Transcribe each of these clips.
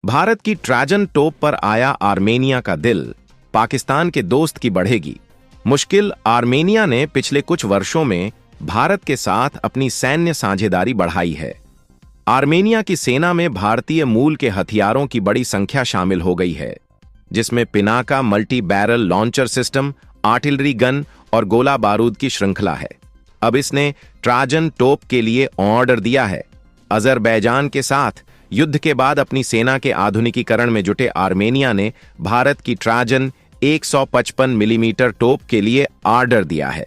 भारत की ट्राजन तोप पर आया आर्मेनिया का दिल, पाकिस्तान के दोस्त की बढ़ेगी मुश्किल। आर्मेनिया ने पिछले कुछ वर्षों में भारत के साथ अपनी सैन्य साझेदारी बढ़ाई है। आर्मेनिया की सेना में भारतीय मूल के हथियारों की बड़ी संख्या शामिल हो गई है, जिसमें Pinaka multi barrel launcher system, artillery gun और गोला बारूद की श्रृंखला है। अब इसने ट्राजन तोप के लिए ऑर्डर दिया है। अजरबैजान के साथ युद्ध के बाद अपनी सेना के आधुनिकीकरण में जुटे आर्मेनिया ने भारत की ट्राजन 155 मिलीमीटर तोप के लिए ऑर्डर दिया है।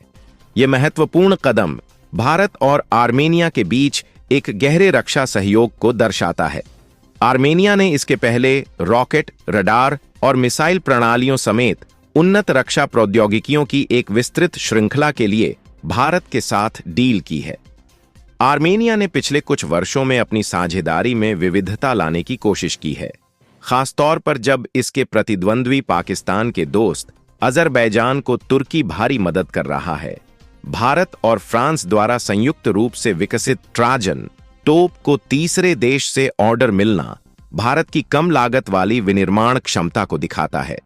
यह महत्वपूर्ण कदम भारत और आर्मेनिया के बीच एक गहरे रक्षा सहयोग को दर्शाता है। आर्मेनिया ने इसके पहले रॉकेट, रडार और मिसाइल प्रणालियों समेत उन्नत रक्षा प्रौद्योगिकियों की एक विस्तृत श्रृंखला के लिए भारत के साथ डील की है। आर्मेनिया ने पिछले कुछ वर्षों में अपनी साझेदारी में विविधता लाने की कोशिश की है, खासतौर पर जब इसके प्रतिद्वंद्वी पाकिस्तान के दोस्त अजरबैजान को तुर्की भारी मदद कर रहा है। भारत और फ्रांस द्वारा संयुक्त रूप से विकसित ट्राजन तोप को तीसरे देश से ऑर्डर मिलना भारत की कम लागत वाली विनिर्माण क्षमता को दिखाता है।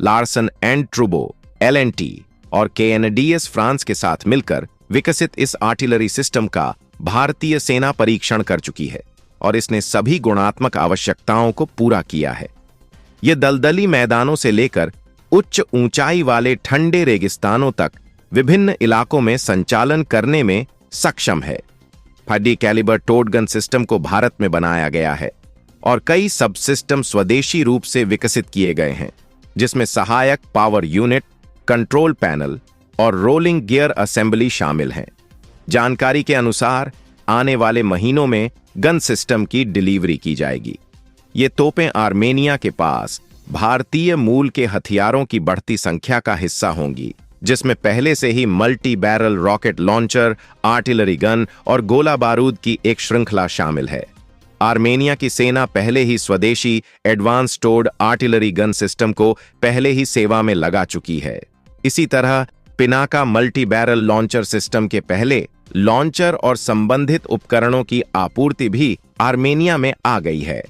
लार्सन एंड ट्रूबो, L&T और KNDS फ्रांस के साथ मिलकर विकसित इस आर्टिलरी सिस्टम का भारतीय सेना परीक्षण कर चुकी है और इसने सभी गुणात्मक आवश्यकताओं को पूरा किया है। यह दलदली मैदानों से लेकर उच्च ऊंचाई वाले ठंडे रेगिस्तानों तक विभिन्न इलाकों में संचालन करने में सक्षम है। 50 कैलिबर टोड गन सिस्टम को भारत में बनाया गया है और कई सब सिस्टम स्वदेशी रूप से विकसित किए गए हैं, जिसमें सहायक पावर यूनिट, कंट्रोल पैनल और रोलिंग गियर असेंबली शामिल हैं। जानकारी के अनुसार आने वाले महीनों में गन सिस्टम की डिलीवरी की जाएगी। ये तोपें आर्मेनिया के पास भारतीय मूल के हथियारों की बढ़ती संख्या का हिस्सा होंगी, जिसमें पहले से ही multi barrel rocket launcher, artillery gun और गोला बारूद की एक श्रृंखला शामिल है। आर्मेनिया की सेना पहले ही स्वदेशी advance towed artillery gun system को पहले ही सेवा में लगा चुकी है। इसी तरह Pinaka multi barrel launcher system के पहले लॉन्चर और संबंधित उपकरणों की आपूर्ति भी आर्मेनिया में आ गई है।